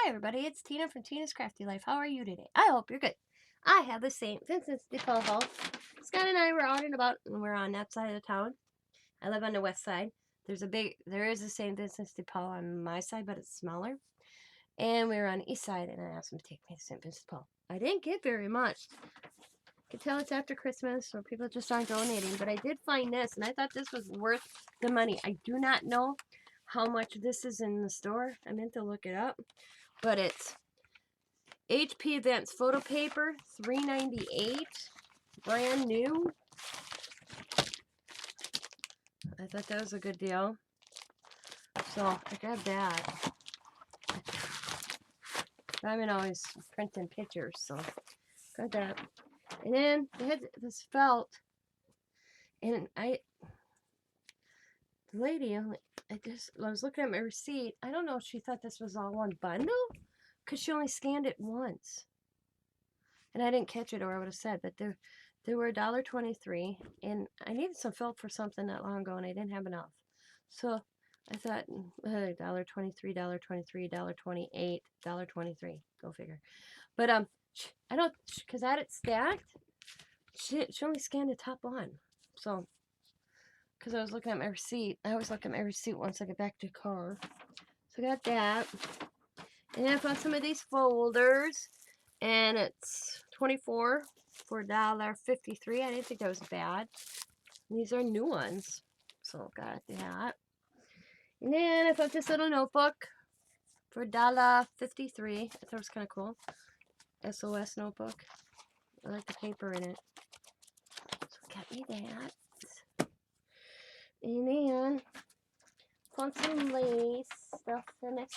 Hi everybody, it's Tina from Tina's Crafty Life. How are you today? I hope you're good. I have the St. Vincent's de Paul haul. Scott and I were out and about, and we're on that side of the town. I live on the west side. There is a St. Vincent's de Paul on my side, but it's smaller. And we were on the east side, and I asked him to take me to St. Vincent's de Paul. I didn't get very much. I can tell it's after Christmas, so people just aren't donating. But I did find this, and I thought this was worth the money. I do not know how much this is in the store. I meant to look it up. But it's HP Advanced Photo Paper, $3.98, brand new. I thought that was a good deal. So I grabbed that. I'm always printing pictures, so got that. And then they had this felt, and the lady, I was looking at my receipt. I don't know if she thought this was all one bundle, because she only scanned it once. And I didn't catch it, or I would have said, but they were $1.23, and I needed some felt for something not long ago, and I didn't have enough. So I thought, $1.23, $1.23, $1.28, $1.23. Go figure. But I don't, because I had it stacked. She only scanned the top one. So, because I was looking at my receipt. I always look at my receipt once I get back to the car. So I got that. And then I found some of these folders. And it's 24 for $1.53. I didn't think that was bad. And these are new ones. So got that. And then I found this little notebook for $1.53. I thought it was kind of cool. SOS notebook. I like the paper in it. So got me that. And then found some lace stuff in it.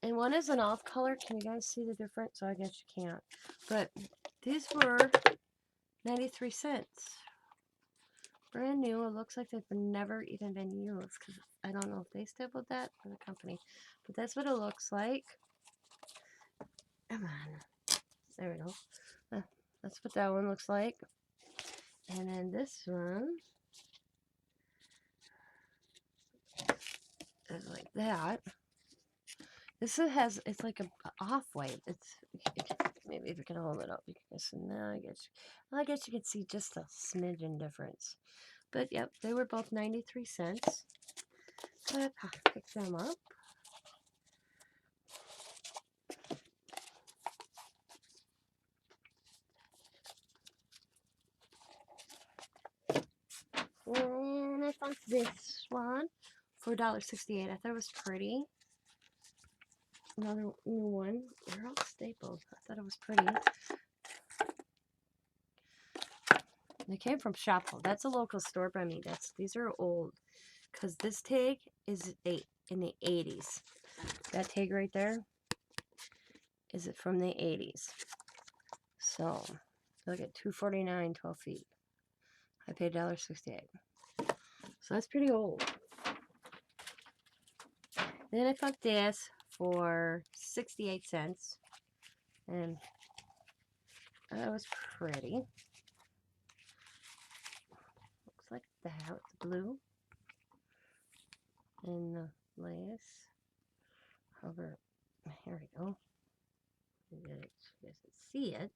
And one is an off color. Can you guys see the difference? So I guess you can't. But these were 93 cents. Brand new. It looks like they've never even been used. Because I don't know if they stapled that or the company. But that's what it looks like. Come on. There we go. That's what that one looks like. And then this one is like that. This it's like a off-white. Maybe if you can hold it up, you can see. Now I guess you can see just a smidgen difference. But yep, they were both 93 cents. So I picked them up. And I found this one for $1.68. I thought it was pretty. Another new one. They're all stapled. I thought it was pretty. They came from Shabby. That's a local store by me. These are old. Because this tag is in the 80s. That tag right there is it from the 80s. So, look at $2.49, 12 feet. I paid $1.68. So that's pretty old. Then I found this for 68 cents. And that was pretty. Looks like that with the blue. And the lace. However, here we go. You guys can see it.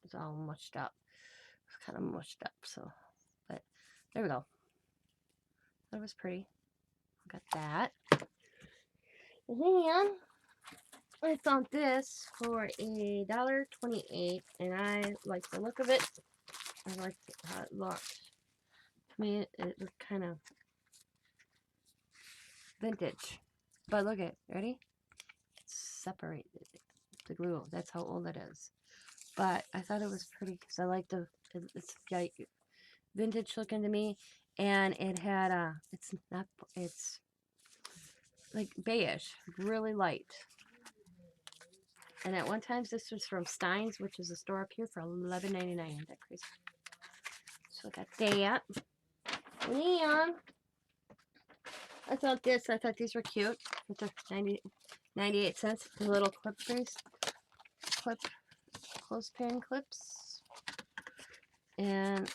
It's all mushed up. It's kind of mushed up, so. But there we go. That was pretty. Got that. And then I found this for $1.28, and I like the look of it. I like how it looked. To me, it looked kind of vintage. But look at it. Ready? It's separated. The glue. That's how old it is. But I thought it was pretty because I like it's like vintage looking to me. And it had it's like beige, really light. And at one time, this was from Stein's, which is a store up here, for $11.99. Isn't that crazy? So I got that. And then I thought these were cute. They're 98 cents. The little clothespin clips. And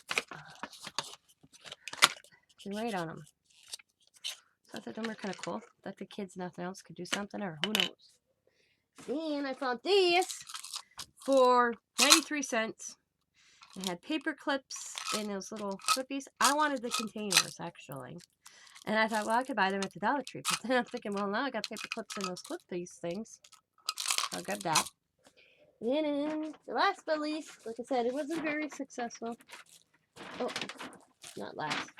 you write on them. I thought them were kind of cool. That the kids, nothing else, could do something, or who knows. And I found these for 93 cents. It had paper clips in those little clippies. I wanted the containers, actually. And I thought, well, I could buy them at the Dollar Tree. But then I'm thinking, well, now I got paper clips in those clip these things. I'll grab that. And the last but least, like I said, it wasn't very successful. Oh, not last.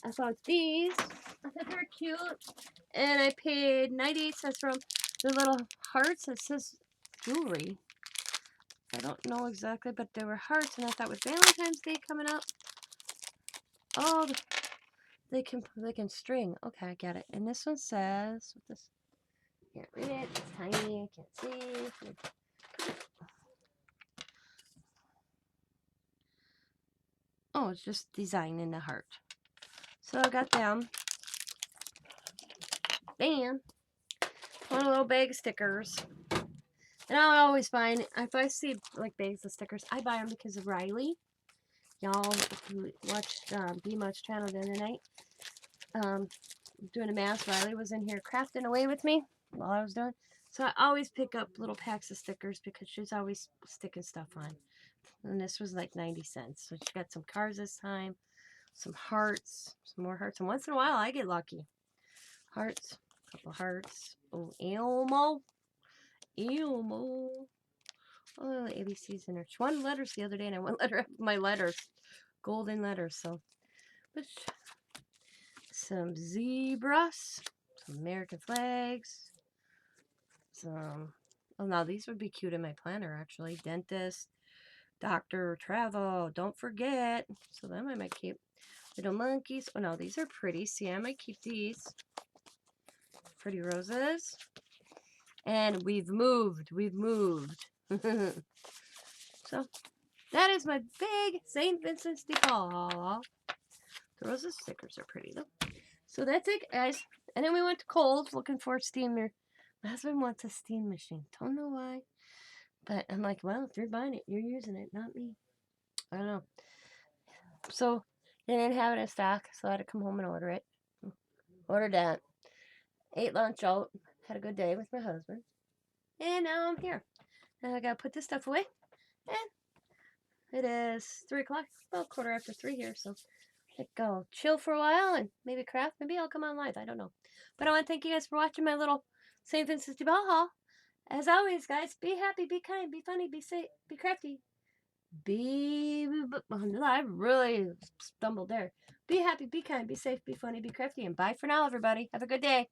I found these. I thought they were cute. And I paid 98 cents for them. The little hearts, it says jewelry. I don't know exactly, but they were hearts. And I thought with Valentine's Day coming up, oh, they can string. Okay, I get it. And this one says, what this? Can't read it. It's tiny. I can't see. Oh, it's just design in the heart. So I got them. And one little bag of stickers. And I'll always find, if I see like bags of stickers, I buy them because of Riley. Y'all, if you watched B-Much channel the other night, doing a mask, Riley was in here crafting away with me while I was doing. So I always pick up little packs of stickers because she's always sticking stuff on. And this was like 90 cents. So she got some cars this time, some hearts, some more hearts. And once in a while, I get lucky. Hearts, a couple hearts. Oh, Elmo. Elmo. Oh, ABC's in there. She wanted letters the other day, and I went letter up my letters. Golden letters, so. But some zebras. Some American flags. Some. Oh, now these would be cute in my planner, actually. Dentist. Doctor, travel, don't forget. So them I might keep. Little monkeys. Oh no, these are pretty. See, I might keep these. Pretty roses. And we've moved. We've moved. So, that is my big St. Vincent's de Paul. The roses stickers are pretty though. So that's it, guys. And then we went to Kohl's looking for a steamer. My husband wants a steam machine. Don't know why. But I'm like, well, if you're buying it, you're using it, not me. I don't know. So they didn't have it in stock, so I had to come home and order it. Ordered that. Ate lunch out. Had a good day with my husband. And now I'm here. Now I gotta put this stuff away. And it is 3 o'clock. About 3:15 here, so I go chill for a while and maybe craft. Maybe I'll come on live. I don't know. But I want to thank you guys for watching my little St. Vincent's de Paul haul. As always, guys, be happy, be kind, be funny, be safe, be crafty. I really stumbled there. Be happy, be kind, be safe, be funny, be crafty, and bye for now, everybody. Have a good day.